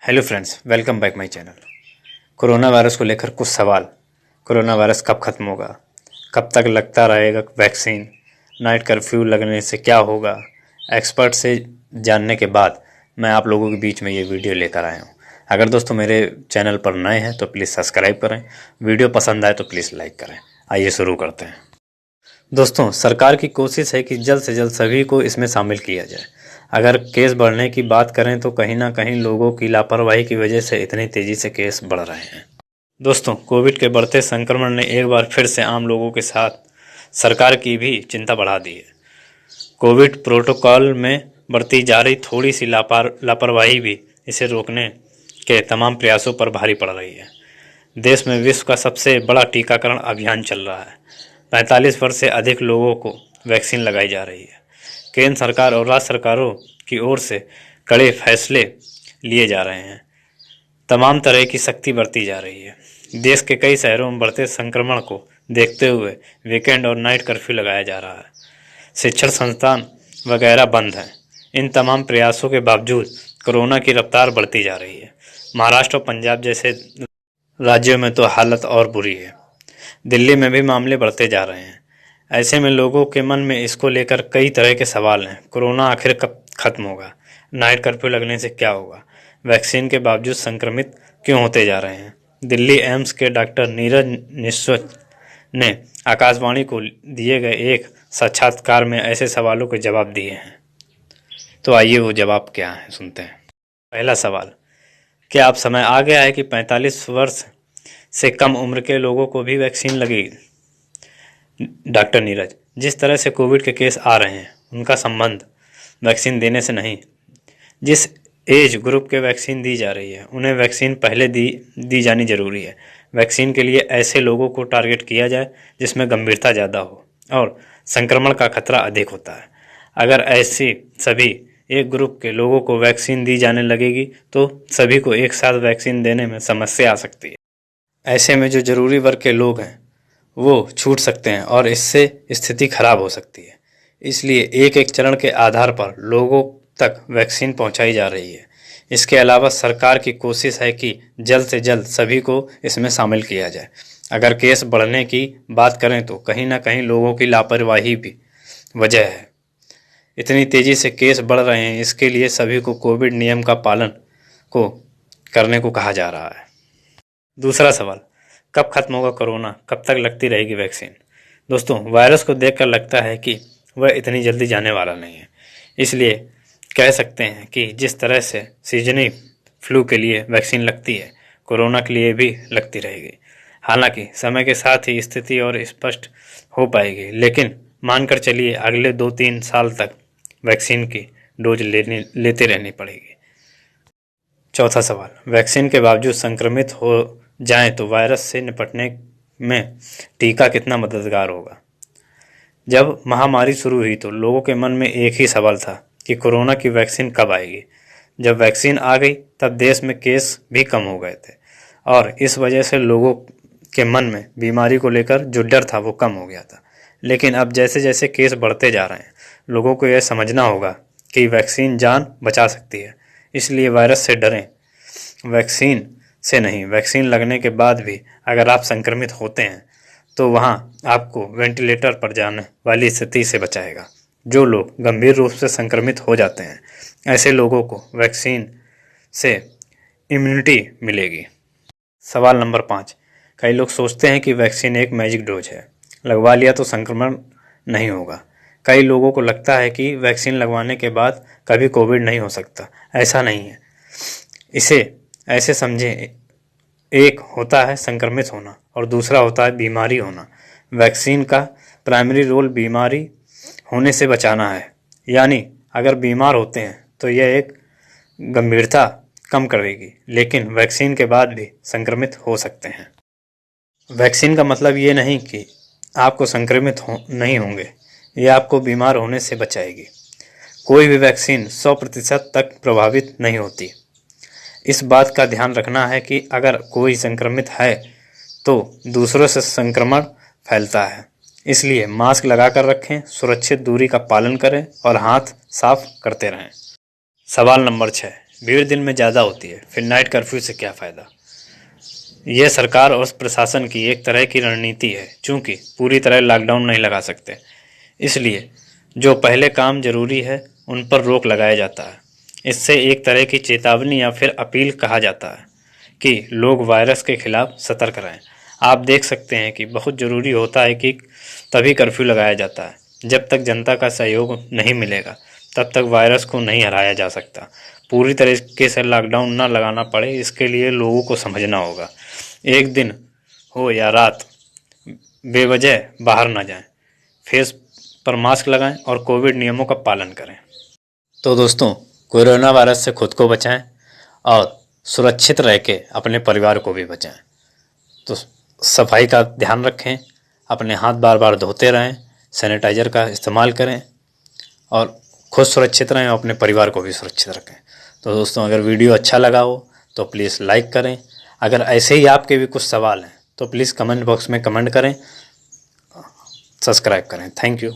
Hello friends, welcome back my channel. Corona virus को लेकर कुछ सवाल। कोरोना वायरस कब ख़त्म होगा? कब तक लगता रहेगा वैक्सीन? नाइट कर्फ्यू लगने से क्या होगा? एक्सपर्ट से जानने के बाद मैं आप लोगों के बीच में ये वीडियो लेकर आया हूँ। अगर दोस्तों मेरे चैनल पर नए हैं तो प्लीज़ सब्सक्राइब करें, वीडियो पसंद आए तो प्लीज़ लाइक करें। आइए शुरू करते हैं। दोस्तों, सरकार की कोशिश है कि जल्द से जल्द सभी को इसमें शामिल किया जाए। अगर केस बढ़ने की बात करें तो कहीं ना कहीं लोगों की लापरवाही की वजह से इतनी तेज़ी से केस बढ़ रहे हैं। दोस्तों, कोविड के बढ़ते संक्रमण ने एक बार फिर से आम लोगों के साथ सरकार की भी चिंता बढ़ा दी है। कोविड प्रोटोकॉल में बढ़ती जा रही थोड़ी सी लापरवाही भी इसे रोकने के तमाम प्रयासों पर भारी पड़ रही है। देश में विश्व का सबसे बड़ा टीकाकरण अभियान चल रहा है। 45 वर्ष से अधिक लोगों को वैक्सीन लगाई जा रही है। केंद्र सरकार और राज्य सरकारों की ओर से कड़े फैसले लिए जा रहे हैं। तमाम तरह की सख्ती बरती जा रही है। देश के कई शहरों में बढ़ते संक्रमण को देखते हुए वीकेंड और नाइट कर्फ्यू लगाया जा रहा है। शिक्षण संस्थान वगैरह बंद हैं। इन तमाम प्रयासों के बावजूद कोरोना की रफ्तार बढ़ती जा रही है। महाराष्ट्र और पंजाब जैसे राज्यों में तो हालत और बुरी है। दिल्ली में भी मामले बढ़ते जा रहे हैं। ऐसे में लोगों के मन में इसको लेकर कई तरह के सवाल हैं। कोरोना आखिर कब खत्म होगा? नाइट कर्फ्यू लगने से क्या होगा? वैक्सीन के बावजूद संक्रमित क्यों होते जा रहे हैं? दिल्ली एम्स के डॉक्टर नीरज निश्चल ने आकाशवाणी को दिए गए एक साक्षात्कार में ऐसे सवालों के जवाब दिए हैं। तो आइए वो जवाब क्या है सुनते हैं। पहला सवाल, क्या अब समय आ गया है कि 45 वर्ष से कम उम्र के लोगों को भी वैक्सीन लगेगी? डॉक्टर नीरज, जिस तरह से कोविड के केस आ रहे हैं उनका संबंध वैक्सीन देने से नहीं। जिस एज ग्रुप के वैक्सीन दी जा रही है उन्हें वैक्सीन पहले दी जानी जरूरी है। वैक्सीन के लिए ऐसे लोगों को टारगेट किया जाए जिसमें गंभीरता ज़्यादा हो और संक्रमण का खतरा अधिक होता है। अगर ऐसी सभी एक ग्रुप के लोगों को वैक्सीन दी जाने लगेगी तो सभी को एक साथ वैक्सीन देने में समस्या आ सकती है। ऐसे में जो जरूरी वर्ग के लोग हैं वो छूट सकते हैं और इससे स्थिति खराब हो सकती है। इसलिए एक एक चरण के आधार पर लोगों तक वैक्सीन पहुंचाई जा रही है। इसके अलावा सरकार की कोशिश है कि जल्द से जल्द सभी को इसमें शामिल किया जाए। अगर केस बढ़ने की बात करें तो कहीं ना कहीं लोगों की लापरवाही भी वजह है। इतनी तेज़ी से केस बढ़ रहे हैं, इसके लिए सभी को कोविड नियम का पालन को करने को कहा जा रहा है। दूसरा सवाल, कब खत्म होगा कोरोना? कब तक लगती रहेगी वैक्सीन? दोस्तों, वायरस को देखकर लगता है कि वह इतनी जल्दी जाने वाला नहीं है। इसलिए कह सकते हैं कि जिस तरह से सीजनी फ्लू के लिए वैक्सीन लगती है, कोरोना के लिए भी लगती रहेगी। हालांकि समय के साथ ही स्थिति और स्पष्ट हो पाएगी, लेकिन मानकर चलिए अगले 2-3 साल तक वैक्सीन की डोज लेते रहनी पड़ेगी। चौथा सवाल, वैक्सीन के बावजूद संक्रमित हो जाएं तो वायरस से निपटने में टीका कितना मददगार होगा? जब महामारी शुरू हुई तो लोगों के मन में एक ही सवाल था कि कोरोना की वैक्सीन कब आएगी। जब वैक्सीन आ गई तब देश में केस भी कम हो गए थे और इस वजह से लोगों के मन में बीमारी को लेकर जो डर था वो कम हो गया था। लेकिन अब जैसे जैसे केस बढ़ते जा रहे हैं, लोगों को यह समझना होगा कि वैक्सीन जान बचा सकती है। इसलिए वायरस से डरें, वैक्सीन से नहीं। वैक्सीन लगने के बाद भी अगर आप संक्रमित होते हैं तो वहाँ आपको वेंटिलेटर पर जाने वाली स्थिति से बचाएगा। जो लोग गंभीर रूप से संक्रमित हो जाते हैं, ऐसे लोगों को वैक्सीन से इम्यूनिटी मिलेगी। सवाल नंबर 5, कई लोग सोचते हैं कि वैक्सीन एक मैजिक डोज है, लगवा लिया तो संक्रमण नहीं होगा। कई लोगों को लगता है कि वैक्सीन लगवाने के बाद कभी कोविड नहीं हो सकता। ऐसा नहीं है। इसे ऐसे समझें, एक होता है संक्रमित होना और दूसरा होता है बीमारी होना। वैक्सीन का प्राइमरी रोल बीमारी होने से बचाना है। यानी अगर बीमार होते हैं तो यह एक गंभीरता कम करेगी, लेकिन वैक्सीन के बाद भी संक्रमित हो सकते हैं। वैक्सीन का मतलब ये नहीं कि आपको संक्रमित नहीं होंगे, यह आपको बीमार होने से बचाएगी। कोई भी वैक्सीन 100% तक प्रभावित नहीं होती। इस बात का ध्यान रखना है कि अगर कोई संक्रमित है तो दूसरों से संक्रमण फैलता है। इसलिए मास्क लगाकर रखें, सुरक्षित दूरी का पालन करें और हाथ साफ करते रहें। सवाल नंबर 6, भीड़ दिन में ज़्यादा होती है, फिर नाइट कर्फ्यू से क्या फ़ायदा। यह सरकार और प्रशासन की एक तरह की रणनीति है, चूँकि पूरी तरह लॉकडाउन नहीं लगा सकते, इसलिए जो पहले काम जरूरी है उन पर रोक लगाया जाता है। इससे एक तरह की चेतावनी या फिर अपील कहा जाता है कि लोग वायरस के खिलाफ सतर्क रहें। आप देख सकते हैं कि बहुत ज़रूरी होता है कि तभी कर्फ्यू लगाया जाता है। जब तक जनता का सहयोग नहीं मिलेगा तब तक वायरस को नहीं हराया जा सकता। पूरी तरीके से लॉकडाउन ना लगाना पड़े, इसके लिए लोगों को समझना होगा। एक दिन हो या रात, बेवजह बाहर ना जाएं, फेस पर मास्क लगाएं और कोविड नियमों का पालन करें। तो दोस्तों, कोरोना वायरस से खुद को बचाएं और सुरक्षित रह के अपने परिवार को भी बचाएं। तो सफाई का ध्यान रखें, अपने हाथ बार बार धोते रहें, सैनिटाइज़र का इस्तेमाल करें और खुद सुरक्षित रहें और अपने परिवार को भी सुरक्षित रखें। तो दोस्तों, अगर वीडियो अच्छा लगा हो तो प्लीज़ लाइक करें। अगर ऐसे ही आपके भी कुछ सवाल हैं तो प्लीज़ कमेंट बॉक्स में कमेंट करें, सब्सक्राइब करें। Thank you.